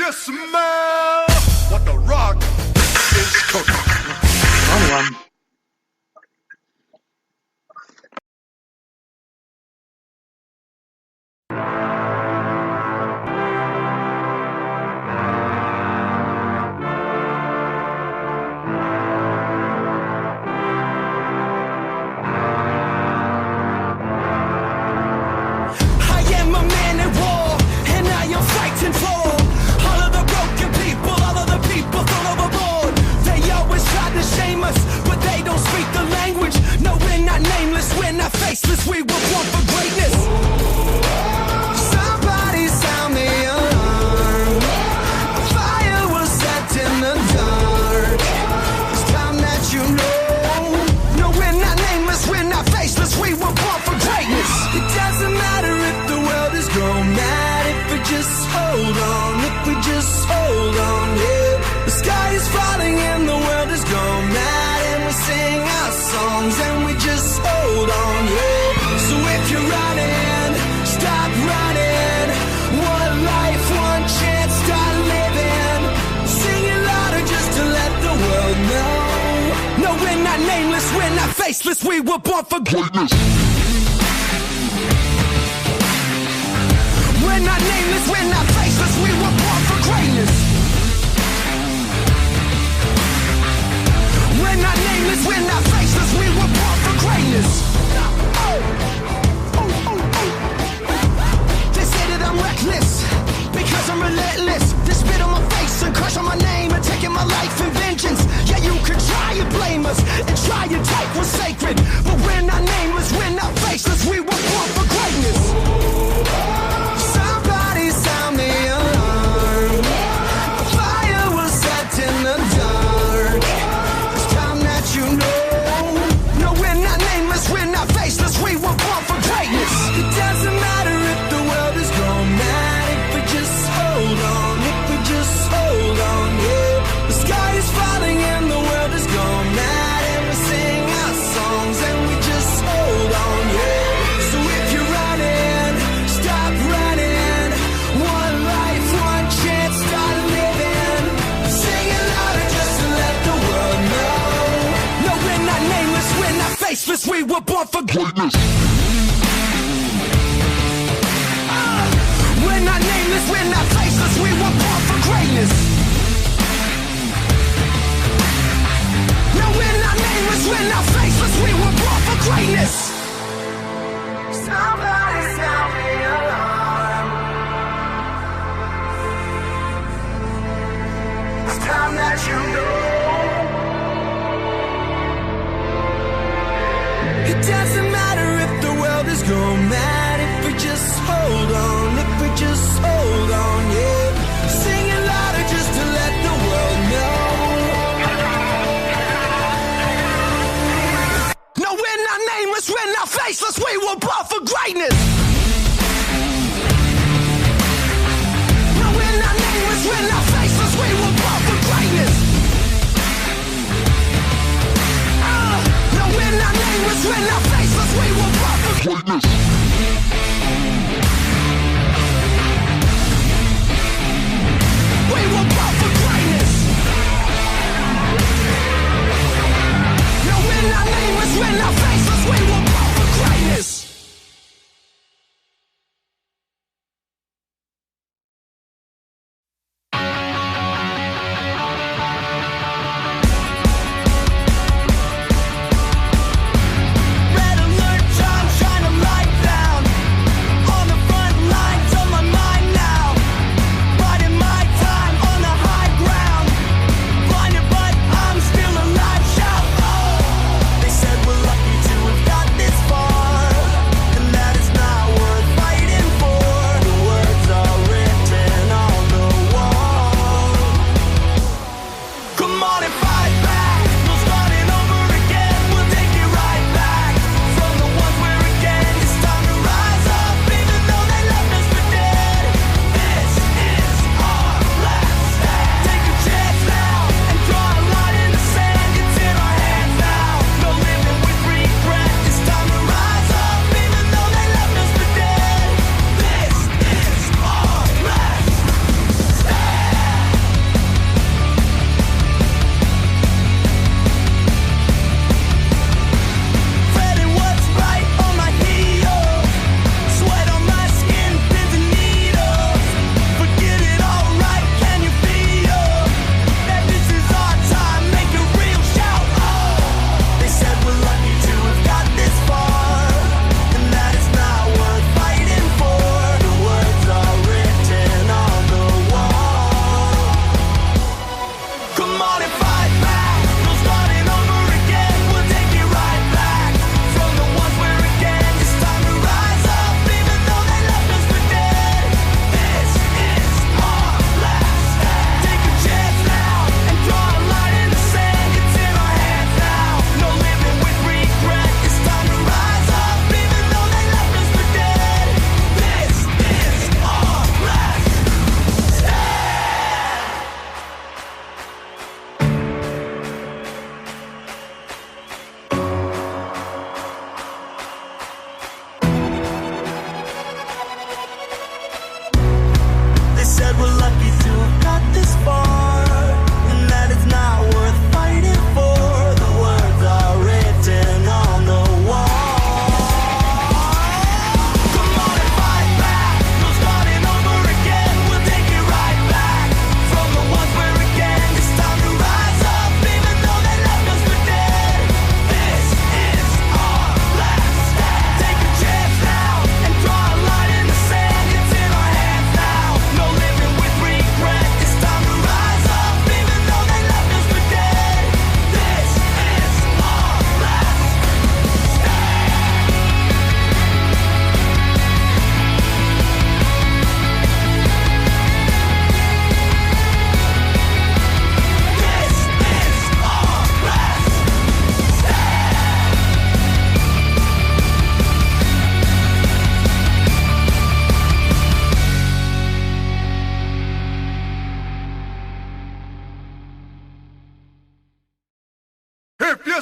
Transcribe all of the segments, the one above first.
You smell what the rock is cooking. Wrong one. Faceless, we were born for greatness. Somebody sound the alarm. A fire was set in the dark. It's time that you know. No, we're not nameless, we're not faceless. We were born for greatness. It doesn't matter if the world is gone mad. If we just hold on, if we just hold on, yeah. The sky is falling and the world is gone mad. And we sing our songs and we just hold on, yeah. So if you're running, stop running. One life, one chance, start living. Sing it louder just to let the world know. No, we're not nameless, we're not faceless. We were born for greatness. We're not nameless, we're not faceless. We were born for greatness. We're not nameless, we're not faceless. We were born for greatness. They say that I'm reckless because I'm relentless. They spit on my face and crush on my name and taking my life in vengeance. Yeah, you could try and blame us and try and take what's sacred, but we're not nameless, we're not faceless. We were born for greatness. Somebody sound the alarm. A fire was set in the dark. It's time that you know. No, we're not nameless, we're not faceless. We were born for greatness. It doesn't matter if the world is gone mad. If we just hold on, if we just hold on, yeah. The sky is falling and the world is gone mad. And we sing our songs and we just hold on, yeah. So if you're running, stop running. One life, one chance, start living. Sing it louder just to let the world know. No, we're not nameless, we're not faceless. We were born for greatness. We're not nameless, we're not faceless. We were born for greatness. No, we're not nameless, we're not faceless. We were born for greatness. Somebody sound the alarm. It's time that you know. It doesn't matter if the world is gone mad. If we just hold on, if we just hold on, yeah. Sing it louder just to let the world know. No, we're not nameless, we're not faceless. We were born for greatness. No, we're not nameless, we're not faceless. We were born for greatness.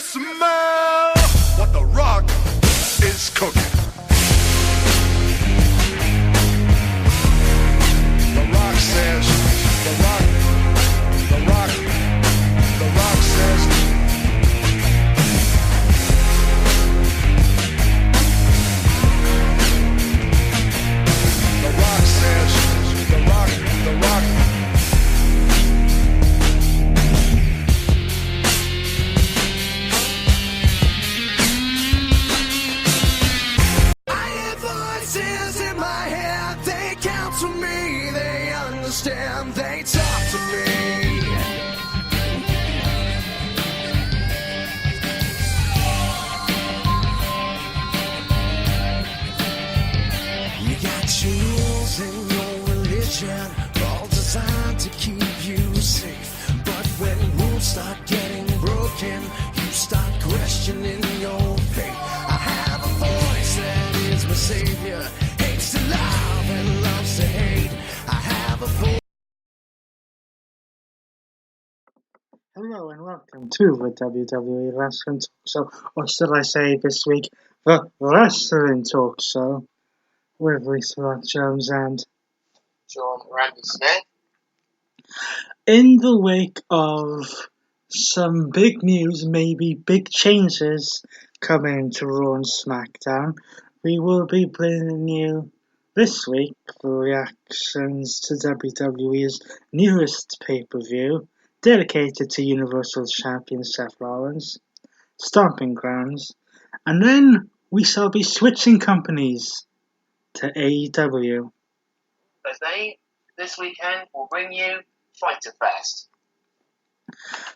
smell what the rock is cooking. The rock says, the rock says, the rock says, the rock. I hear voices in my head, they counsel me, they understand, they talk to me. You got your rules and your religion, all designed to keep you safe. But when rules start getting broken, you start questioning your faith. I have a voice that is my savior, hates to love and loves to hate. I have a voice. Hello and welcome to the WWE Wrestling Talk Show, or should I say this week, the Wrestling Talk Show, with Lisa Jones and Sean Randy Smith. in the wake of some big news, maybe big changes coming to Raw and SmackDown, we will be bringing you this week the reactions to WWE's newest pay-per-view, dedicated to Universal Champion Seth Rollins, Stomping Grounds, and then we shall be switching companies to AEW. Thursday, this weekend, will bring you Fighter Fest,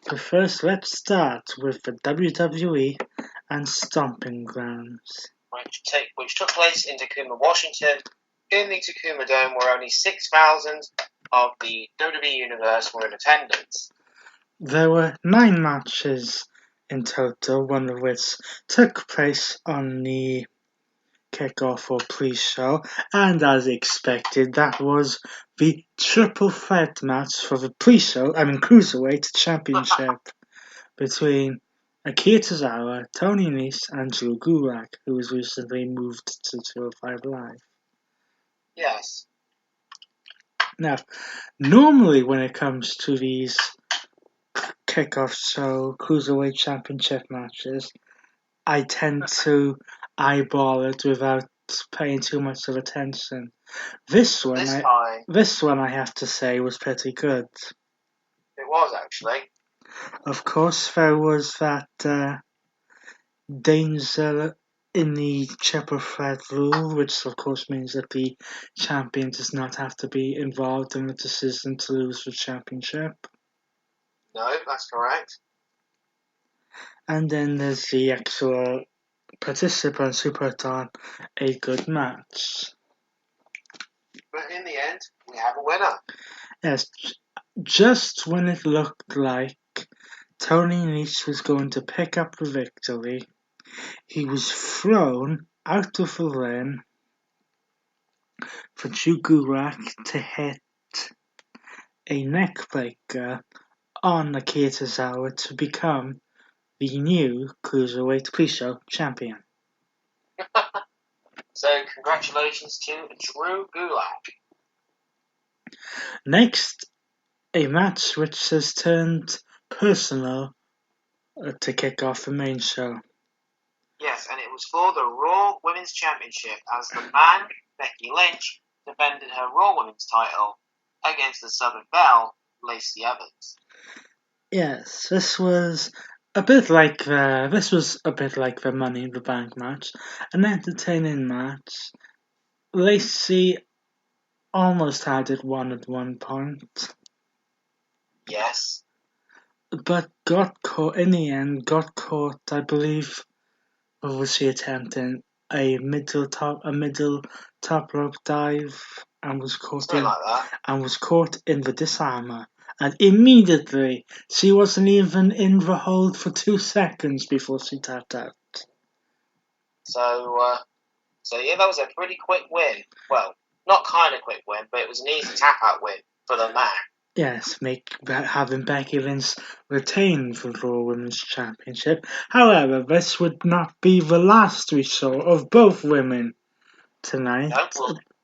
But first, let's start with the WWE and Stomping Grounds. which took place in Tacoma, Washington, in the Tacoma Dome, where only 6,000 of the WWE Universe were in attendance. There were 9 matches in total, one of which took place on the kickoff or pre-show, and as expected, that was the triple threat match for the Cruiserweight Championship between Akira Tozawa, Tony Nese, and Drew Gulak, who was recently moved to 205 Live. Yes. Now, normally when it comes to these kickoff show Cruiserweight Championship matches, I tend to eyeball it without paying too much of attention. This one, I have to say, was pretty good. It was, actually. Of course, there was that danger in the triple threat rule, which of course means that the champion does not have to be involved in the decision to lose the championship. No, that's correct. And then there's the actual participants who put on a good match. But in the end, we have a winner. Yes, just when it looked like Tony Nese was going to pick up the victory, he was thrown out of the ring for Drew Gulak to hit a neckbreaker on Akira Tozawa to become the new Cruiserweight pre-show champion. So, congratulations to Drew Gulak. Next, a match which has turned personal to kick off the main show. Yes, and it was for the Raw Women's Championship as the man, Becky Lynch, defended her Raw Women's title against the Southern Belle, Lacey Evans. Yes, this was a bit like the Money in the Bank match, an entertaining match. Lacey almost had it won at one point. Yes. But got caught, I believe, or was she attempting a middle top rope dive and was caught in the disarmer. And immediately, she wasn't even in the hold for 2 seconds before she tapped out. So yeah, that was a pretty quick win. Well, not kind of quick win, but it was an easy tap-out win for the man. Yes, having Becky Lynch retain the Raw Women's Championship. However, this would not be the last we saw of both women tonight,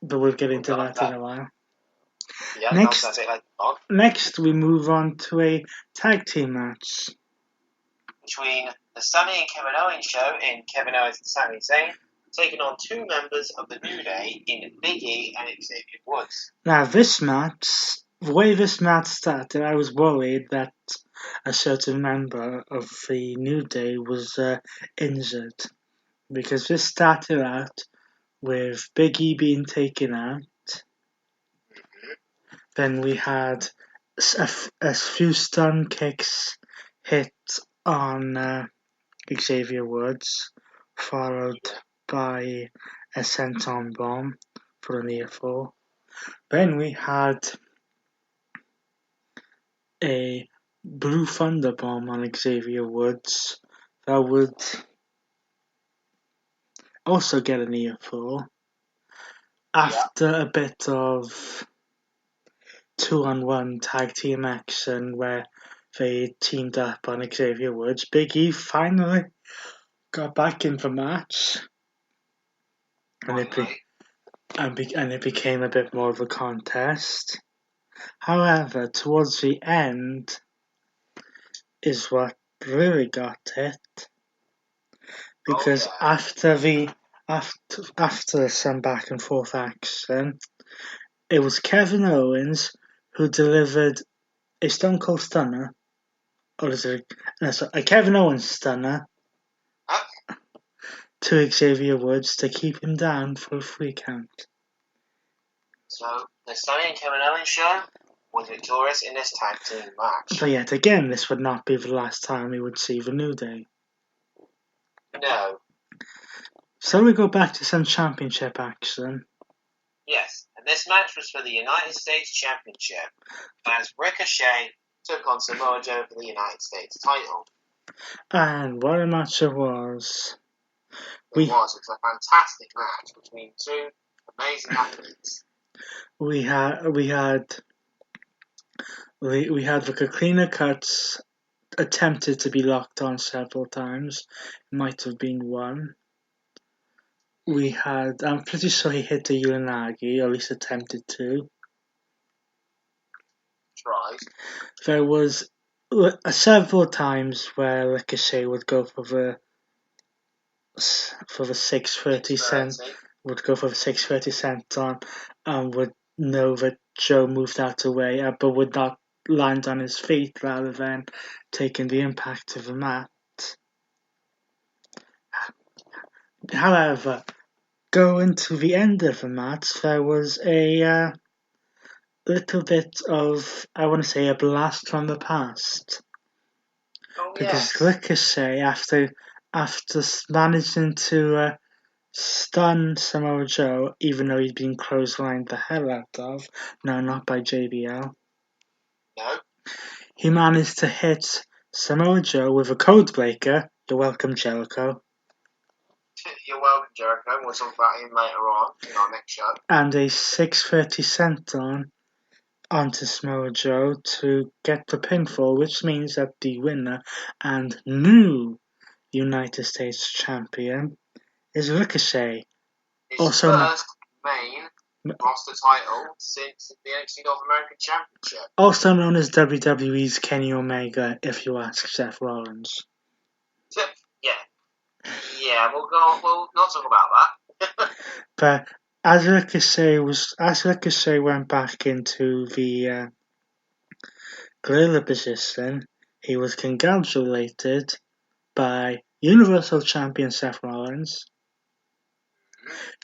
but we'll get into that in a while. Yeah, Next- that's it later on. Next, we move on to a tag team match. Between the Sami and Kevin Owens show in Kevin Owens and Sami Zayn, taking on two members of the New Day in Big E and Xavier Woods. Now, the way this match started, I was worried that a certain member of the New Day was injured, because this started out with Big E being taken out. Then we had a few stun kicks hit on Xavier Woods, followed by a senton bomb for a near fall. Then we had a Blue Thunder bomb on Xavier Woods that would also get a near fall. After a bit of 2-on-1 tag team action where they teamed up on Xavier Woods, Big E finally got back in the match, and it became a bit more of a contest. However, towards the end is what really got it, because after some back and forth action, it was Kevin Owens who delivered a Stone Cold Stunner, or is it a Kevin Owens Stunner to Xavier Woods to keep him down for a 3 count. So, the Sami and Kevin Owens show was victorious in this tag team match. But yet again, this would not be the last time we would see the New Day. No. So we go back to some championship action. Yes, and this match was for the United States Championship, as Ricochet took on Samoa Joe for the United States title. And what a match it was. It was a fantastic match between two amazing athletes. We had the Kaklina cuts attempted to be locked on several times. Might have been one. I'm pretty sure he hit the Uranagi, or at least attempted to. Tried. There was several times where Ricochet would go for the 630 senton, and would know that Joe moved out of the way, but would not land on his feet rather than taking the impact of the mat. However, going to the end of the match, there was a little bit of, I want to say, a blast from the past. Because Ricochet, after managing to stun Samoa Joe, even though he'd been clotheslined the hell out of, no, not by JBL. No. He managed to hit Samoa Joe with a code breaker. You're welcome, Jericho. You're welcome, Jericho. We'll talk about him later on in our next show. And a 630 senton onto Samoa Joe to get the pinfall, which means that the winner and new United States champion is Ricochet. His first main roster title since the NXT North American Championship. Also known as WWE's Kenny Omega, if you ask Seth Rollins. Yeah, we'll not talk about that. But as Ricochet went back into the gorilla position, he was congratulated by Universal Champion Seth Rollins,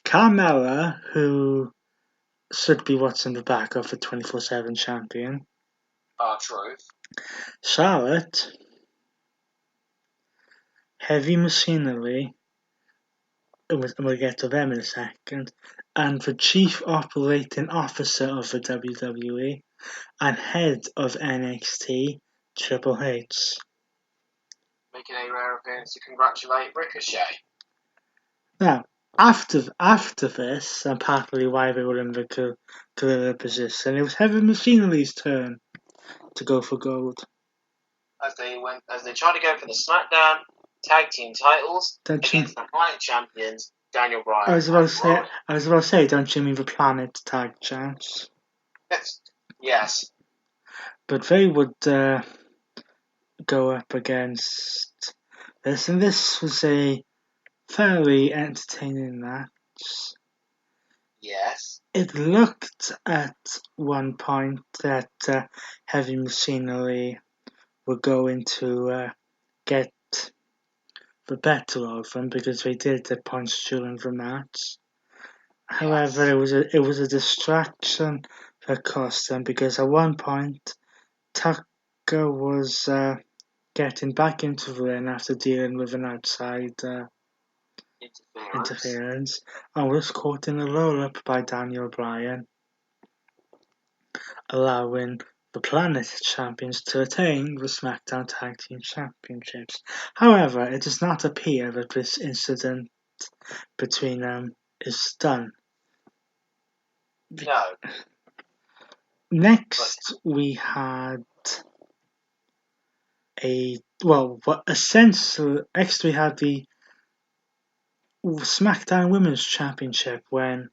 Carmella, who should be what's in the back of the 24/7 champion, Truth, Charlotte, Heavy Machinery, and we'll get to them in a second, and the Chief Operating Officer of the WWE and Head of NXT, Triple H. Making a rare appearance to congratulate Ricochet. Now, after this, and partly why they were in the gorilla position, it was Heavy Machinery's turn to go for gold. As they tried to go for the SmackDown tag team titles Don't you- against the Planet champions Daniel Bryan. I was about and to say, don't you mean the Planet tag champs? Yes. But they would go up against this, and this was a fairly entertaining match. Yes. It looked at one point that Heavy Machinery were going to get the better of them because they did the points during the match. However, it was a distraction that cost them because at one point Tucker was getting back into the ring after dealing with an outside interference and was caught in a roll-up by Daniel Bryan, allowing the Planet champions to retain the SmackDown Tag Team Championships. However, it does not appear that this incident between them is done. No. Next, we had next we had the SmackDown Women's Championship when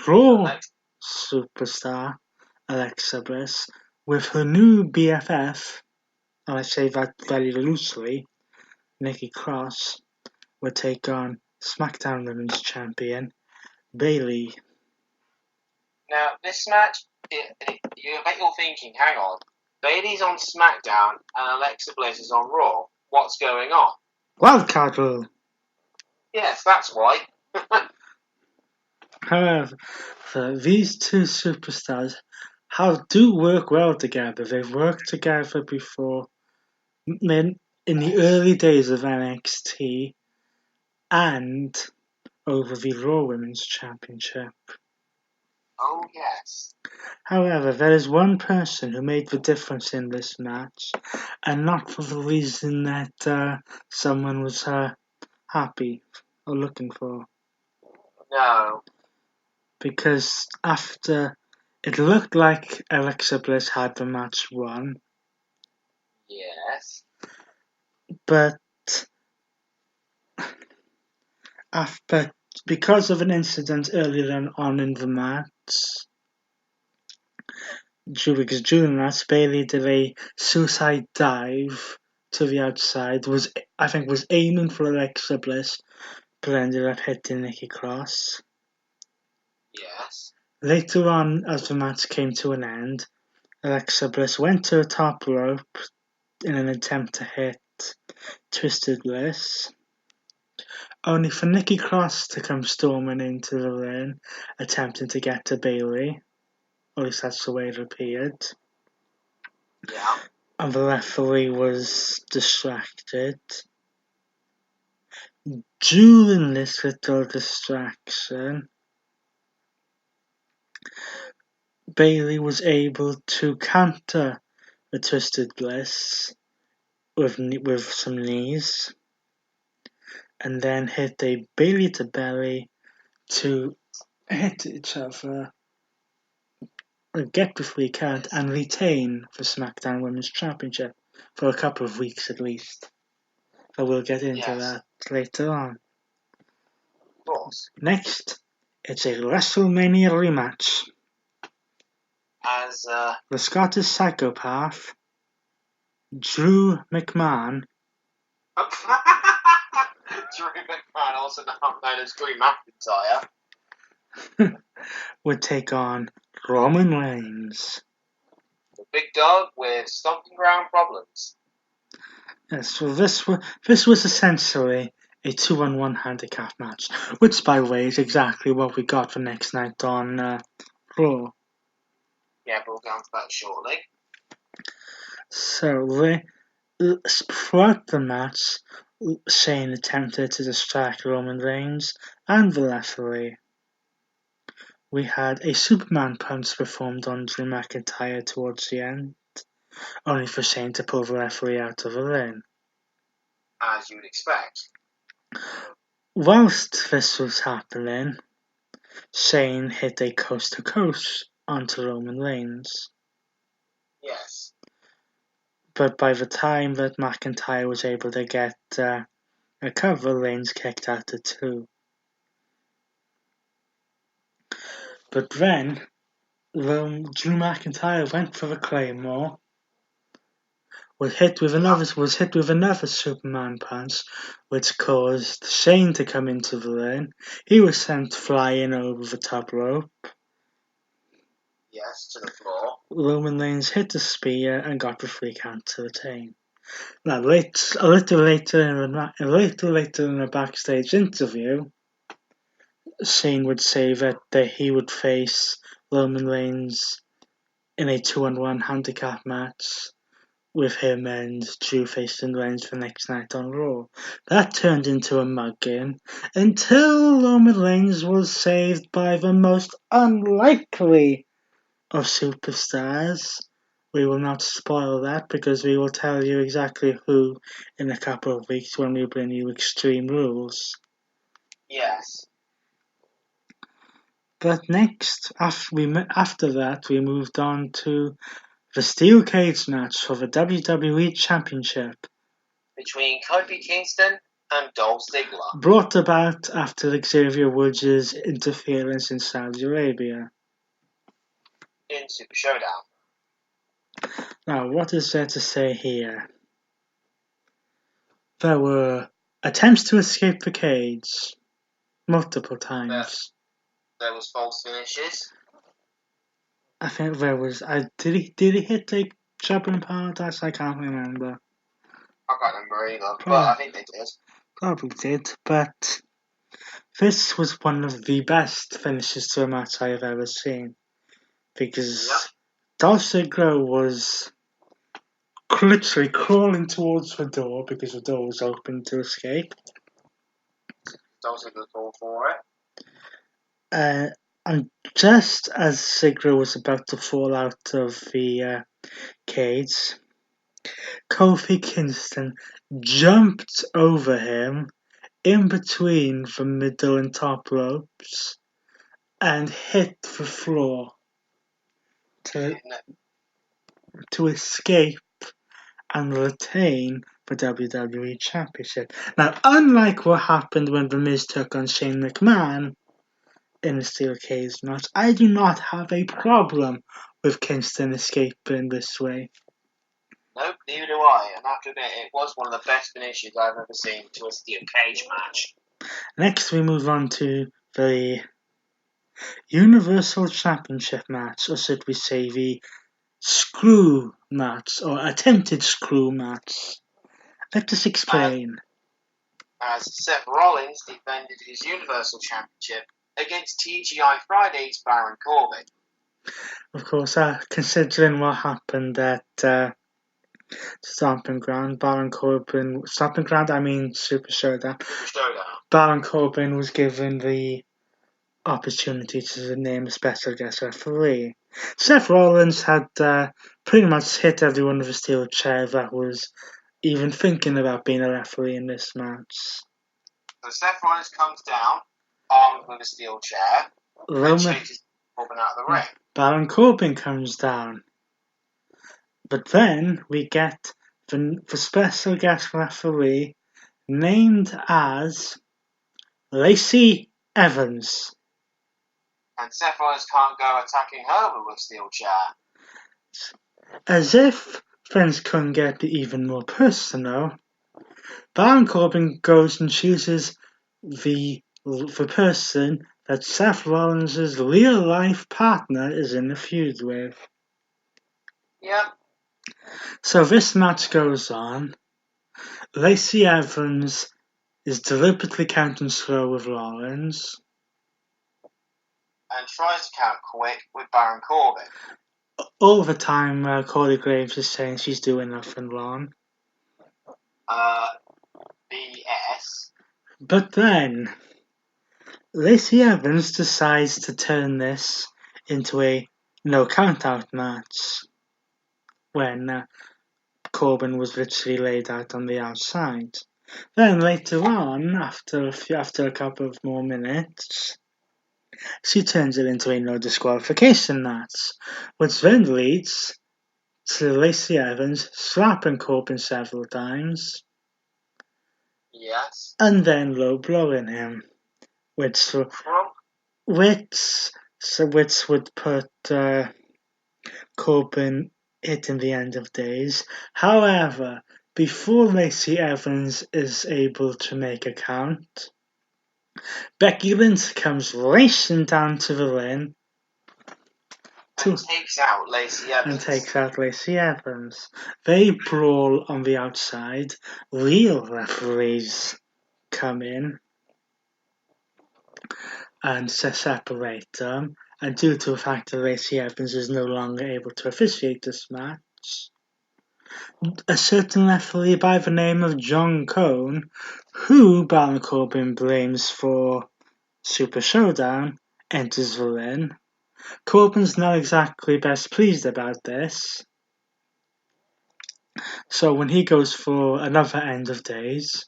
Raw superstar Alexa Bliss with her new BFF, and I say that very loosely, Nikki Cross, would take on SmackDown Women's Champion Bayley. Now, this match, you're thinking, hang on, Bayley's on SmackDown and Alexa Bliss is on Raw. What's going on? Wildcard rule. Yes, that's why. However, these two superstars do work well together. They've worked together before in the early days of NXT and over the Raw Women's Championship. Oh, yes. However, there is one person who made the difference in this match, and not for the reason that someone was happy or looking for. No. Because after it looked like Alexa Bliss had the match won, Yes. but because of an incident earlier on in the match, during that, Bayley did a suicide dive to the outside, was aiming for Alexa Bliss, but ended up hitting Nikki Cross. Yes. Later on, as the match came to an end, Alexa Bliss went to the top rope in an attempt to hit Twisted Bliss, only for Nikki Cross to come storming into the ring, attempting to get to Bayley. Or at least that's the way it appeared. Yeah. And the referee was distracted. During this little distraction, Bayley was able to counter the Twisted Bliss with some knees, and then hit a Bayley to belly to hit each other, get the free count, and retain the SmackDown Women's Championship for a couple of weeks at least. So we'll get into that later on. Of course. Next, it's a WrestleMania rematch. As The Scottish Psychopath, Drew McMahon, Drew McMahon, also known as Drew McIntyre, would take on Roman Reigns. the big dog with stomping ground problems. Yes, so this was essentially a 2-on-1 handicap match, which, by the way, is exactly what we got for next night on Raw. Yeah, but we'll get onto that shortly. So, throughout the match, Shane attempted to distract Roman Reigns and the referee. We had a Superman punch performed on Drew McIntyre towards the end, only for Shane to pull the referee out of the ring. As you would expect. Whilst this was happening, Shane hit a coast-to-coast onto Roman Reigns. Yes. But by the time that McIntyre was able to get a cover, Reigns kicked out at 2. But then Drew McIntyre went for the Claymore, was hit with another Superman punch, which caused Shane to come into the ring. He was sent flying over the top rope. Yes, to the floor. Roman Reigns hit the spear and got the 3 count to retain. Now, a little later in a backstage interview, Shane would say that he would face Roman Reigns in a 2-on-1 handicap match, with him and Drew facing Reigns the next night on Raw. That turned into a mugging until Roman Reigns was saved by the most unlikely of superstars. We will not spoil that because we will tell you exactly who in a couple of weeks when we bring you Extreme Rules. Yes. But next, after that, we moved on to the Steel Cage match for the WWE Championship, Between Kofi Kingston and Dolph Ziggler. brought about after Xavier Woods' interference in Saudi Arabia. In Super Showdown. Now, what is there to say here? There were attempts to escape the cage multiple times. There was false finishes. I think there was. Did he hit a jumping paradise? I can't remember. I can't remember either, but I think they did. Probably did, but this was one of the best finishes to a match I have ever seen. Because Dolph Ziggler was literally crawling towards the door because the door was open to escape. Dolph Ziggler's all for it. And just as Ziggler was about to fall out of the cage, Kofi Kingston jumped over him in between the middle and top ropes and hit the floor to escape and retain the WWE Championship. Now, unlike what happened when The Miz took on Shane McMahon in the Steel Cage match, I do not have a problem with Kingston escaping this way. Nope, neither do I. And I have to admit, it was one of the best finishes I've ever seen to a steel cage match. Next, we move on to the Universal Championship match, or should we say the screw match, or attempted screw match. Let us explain. As Seth Rollins defended his Universal Championship against TGI Friday's Baron Corbin. Of course, considering what happened at Stomping Ground, Super Showdown. Baron Corbin was given the opportunity to name a special guest referee. Seth Rollins had pretty much hit everyone with a steel chair that was even thinking about being a referee in this match. So Seth Rollins comes down, armed with a steel chair, and chases Corbin out of the ring. Baron Corbin comes down. But then we get the special guest referee named as Lacey Evans. And Seth Rollins can't go attacking her with a steel chair. As if things couldn't get even more personal, Baron Corbin goes and chooses the person that Seth Rollins' real-life partner is in a feud with. Yep. So this match goes on. Lacey Evans is deliberately counting slow with Rollins. And tries to count quick with Baron Corbin. All the time, Corey Graves is saying she's doing nothing wrong. BS. But then, Lacey Evans decides to turn this into a no count-out match when Corbin was literally laid out on the outside. Then later on, after a couple of more minutes, she turns it into a no disqualification match, which then leads to Lacey Evans, slapping Corbin several times, Yes. and then low blowing him, which would put Corbin hitting the end of days. However, before Lacey Evans is able to make a count, Becky Lynch comes racing down to the ring and takes out Lacey Evans. They brawl on the outside. Real referees come in and separate them. And due to the fact that Lacey Evans is no longer able to officiate this match, a certain referee by the name of John Cone, who Baron Corbin blames for Super Showdown, enters the ring. Corbin's not exactly best pleased about this, so when he goes for another end of days,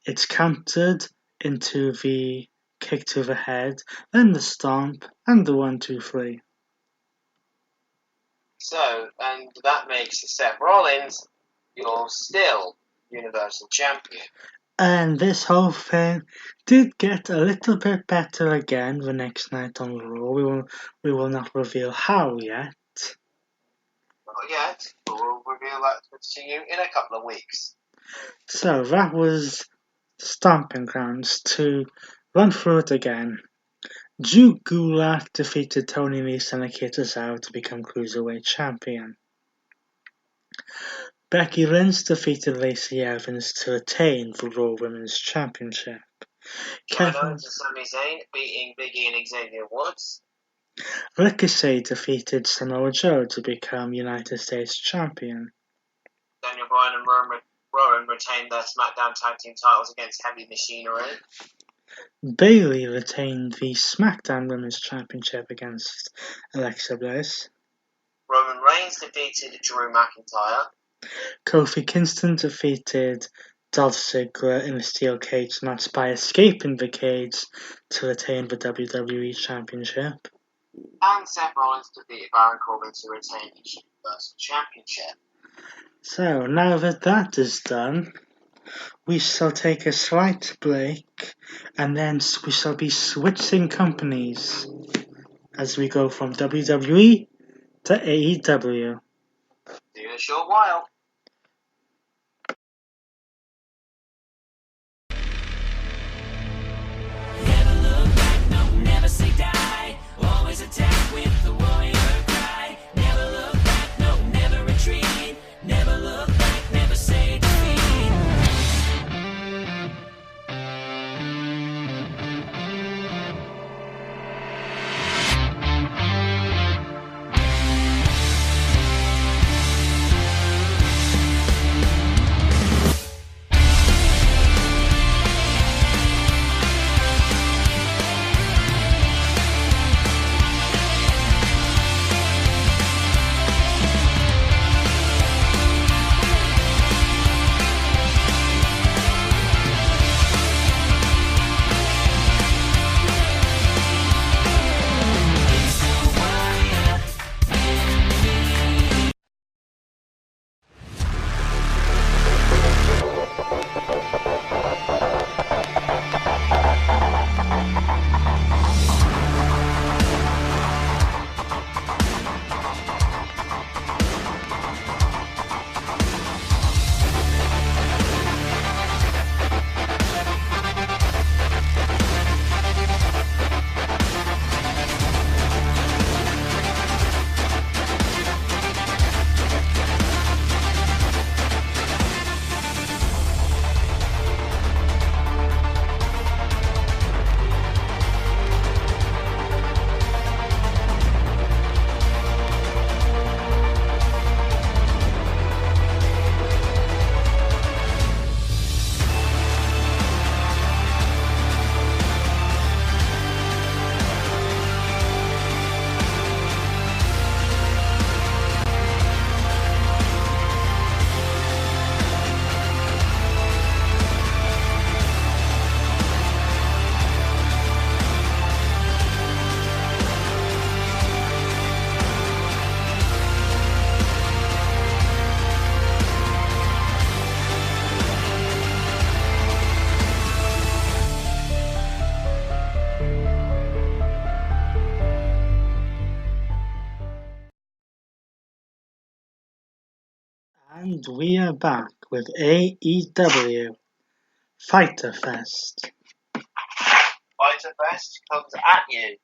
it's countered into the kick to the head, then the stomp, and the 1-2-3. So, and that makes Seth Rollins your still Universal Champion. And this whole thing did get a little bit better again the next night on Raw. We will not reveal how yet. Not yet, but we'll reveal that to you in a couple of weeks. So that was Stomping Grounds. To run through it again, Drew Gulak defeated Tony Nese and Akita Tozawa to become Cruiserweight Champion. Becky Lynch defeated Lacey Evans to retain the Raw Women's Championship. Kevin Owens and Sami Zayn beating Big E and Xavier Woods. Ricochet defeated Samoa Joe to become United States Champion. Daniel Bryan and Rowan retained their SmackDown Tag Team titles against Heavy Machinery. Bayley retained the SmackDown Women's Championship against Alexa Bliss. Roman Reigns defeated Drew McIntyre. Kofi Kingston defeated Dolph Ziggler in a steel cage match by escaping the cage to retain the WWE Championship. And Seth Rollins defeated Baron Corbin to retain the Universal Championship. So, now that that is done, we shall take a slight break, and then we shall be switching companies as we go from WWE to AEW. See you in a short while. Never look back, no, never say die. Always attack with the warrior cry. Never look back, no, never retreat. Never look back, never say defeat. And we are back with AEW Fighter Fest. Fighter Fest comes at you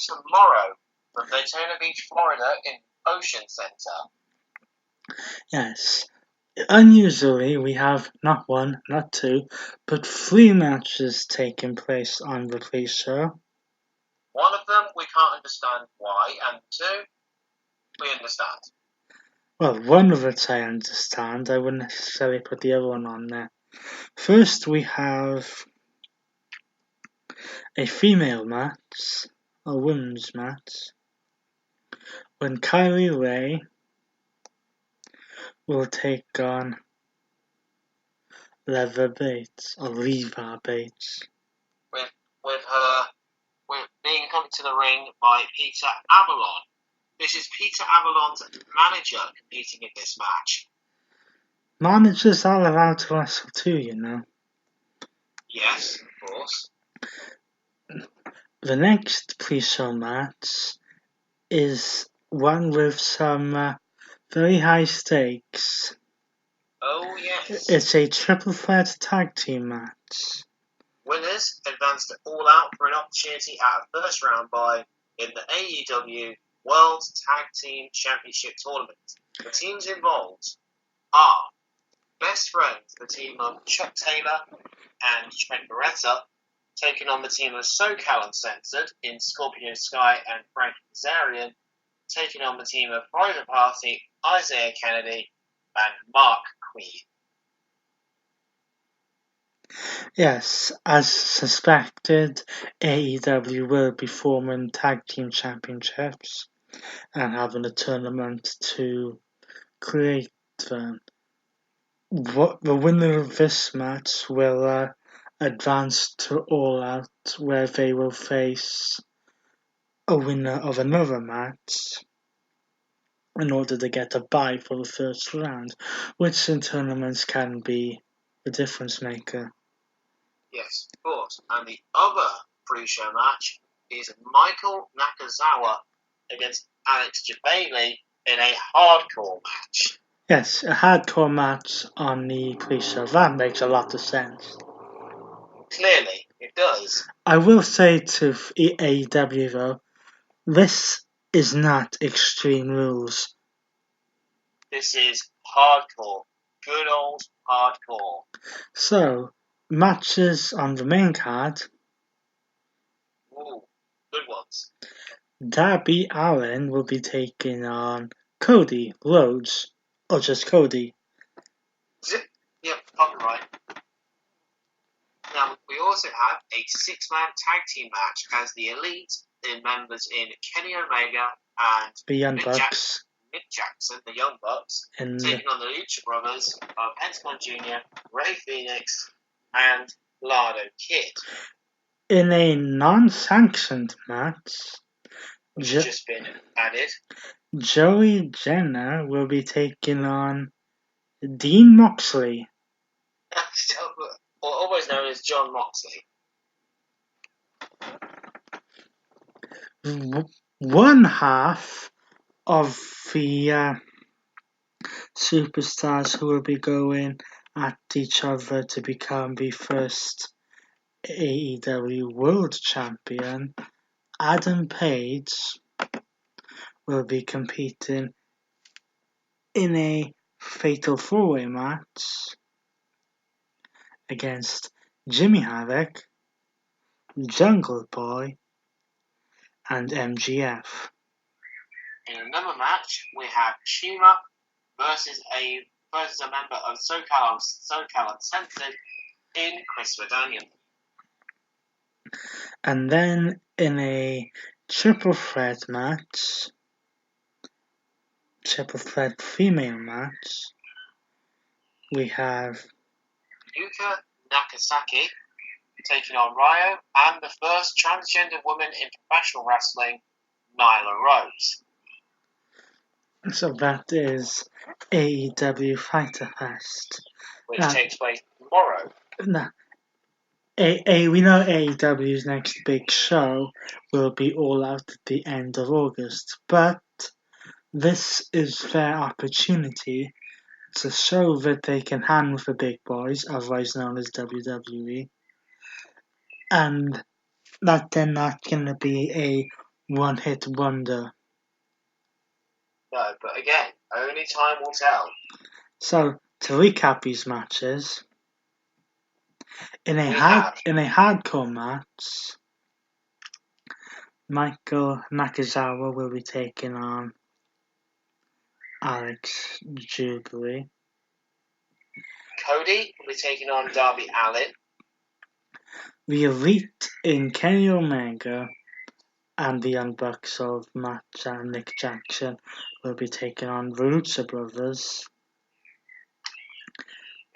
tomorrow from Daytona Beach, Florida, in Ocean Center. Yes, unusually we have not one, not two, but 3 matches taking place on the pre-show. One of them we can't understand why, and 2 we understand. Well, one of it I understand, I wouldn't necessarily put the other one on there. First we have a female match, a women's match, when Kylie Ray will take on Leather Bates, or Levar Bates. With being come to the ring by Peter Avalon. This is Peter Avalon's manager competing in this match. Managers are allowed to wrestle too, you know. Yes, of course. The next pre-show match is one with some very high stakes. Oh, yes. It's a triple threat tag team match. Winners advance to All Out for an opportunity at a first round bye in the AEW World Tag Team Championship Tournament. The teams involved are Best Friends, the team of Chuck Taylor and Trent Beretta, taking on the team of SoCal Uncensored in Scorpio Sky and Frank Kazarian, taking on the team of Private Party, Isaiah Kennedy, and Mark Queen. Yes, as suspected, AEW will be forming tag team championships and having a tournament to create them. The winner of this match will advance to All Out, where they will face a winner of another match in order to get a bye for the first round, which in tournaments can be the difference maker. Yes, of course. And the other pre-show match is Michael Nakazawa against Alex Jabali in a hardcore match. Yes, a hardcore match on the pre-show. That makes a lot of sense. Clearly, it does. I will say to AEW though, this is not Extreme Rules. This is hardcore. Good old hardcore. So, matches on the main card, Ooh, good ones. Darby Allin will be taking on Cody Rhodes, or just Cody. Yep, probably right. Now, we also have a 6-man tag team match as the Elite members in Kenny Omega and The Young Nick Bucks. Nick Jackson, the Young Bucks, And taking on the Lucha Brothers of Pentagon Jr., Ray Phoenix, and Lardo Kid. in a non-sanctioned match, Which has just been added. Joey Jenner will be taking on Dean Moxley. Or always known as John Moxley. One half of the superstars who will be going at each other to become the first AEW World Champion, Adam Page, will be competing in a fatal 4-way match against Jimmy Havoc, Jungle Boy, and MGF. In another match, we have Shira versus a member of SoCal Uncensored in Chris Redanian. And then in a triple threat female match, we have Yuka Nakasaki taking on Ryo and the first transgender woman in professional wrestling, Nyla Rose. So that is AEW Fighter Fest. Which takes place tomorrow. Now, we know AEW's next big show will be All Out at the end of August, but This is their opportunity to show that they can hang with the big boys, otherwise known as WWE, and that they're not going to be a one-hit wonder. No, but again, only time will tell. So, to recap these matches, in a hardcore match, Michael Nakazawa will be taking on Alex Jubilee. Cody will be taking on Darby Allin. The Elite in Kenny Omega and the Young Bucks of Matt and Nick Jackson will be taking on the Lucha Brothers.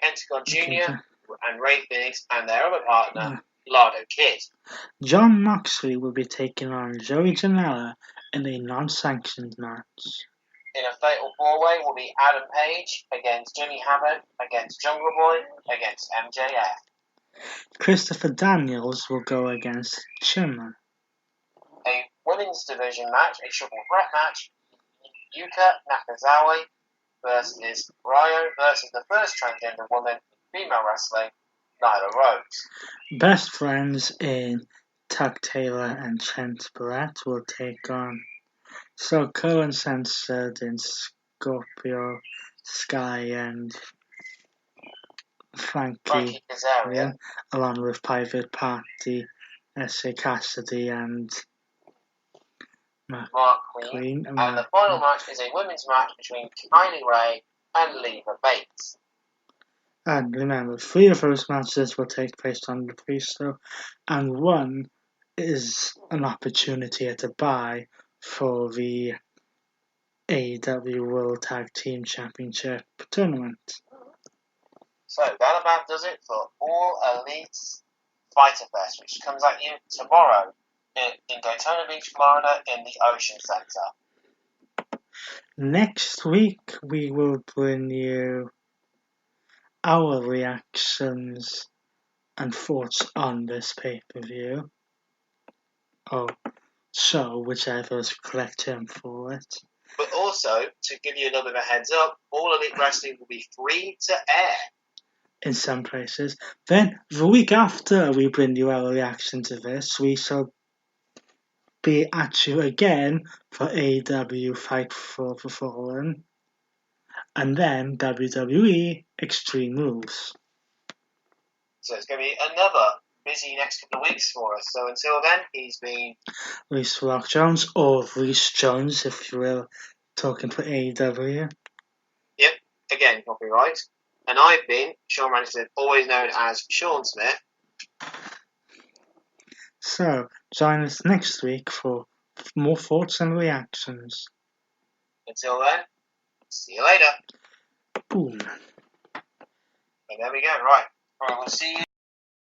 Pentagon Jr. and Ray Phoenix and their other partner, Lardo Kid. John Moxley will be taking on Joey Janela in a non-sanctioned match. In a fatal four-way will be Adam Page against Jimmy Havoc, against Jungle Boy, against MJF. Christopher Daniels will go against Chimmer. A women's division match, a triple threat match, Yuka Nakazawa versus Ryo versus the first transgender woman in female wrestling, Nyla Rose. Best friends in Tuck Taylor and Trent Barrett will take on Soko and Censored in Scorpio Sky and Frankie Kazarian, along with Private Party, S.A. Cassidy and Mark Queen. Queen, and the final match is a women's match between Kylie Ray and Leva Bates. And remember, 3 of those matches will take place on the pre-show, and 1 is an opportunity at a buy for the AEW World Tag Team Championship tournament. So that about does it for All Elite's Fighter Fest, which comes at you tomorrow in Daytona Beach, Florida, in the Ocean Center. Next week, we will bring you our reactions and thoughts on this pay-per-view. So whichever is the correct term for it. But also, to give you a little bit of a heads up, All Elite Wrestling will be free to air. In some places. Then, the week after we bring you our reaction to this, we shall be at you again for AEW Fight for the Fallen, and then WWE Extreme Rules. So it's going to be another busy next couple of weeks for us. So until then, he's been Reese Rock Jones, or Reese Jones, if you will, talking for AEW. Yep, again, copyright. And I've been Sean Ransom, always known as Sean Smith. So, join us next week for more thoughts and reactions. Until then, see you later. Boom. And there we go, right. Alright, we'll see you.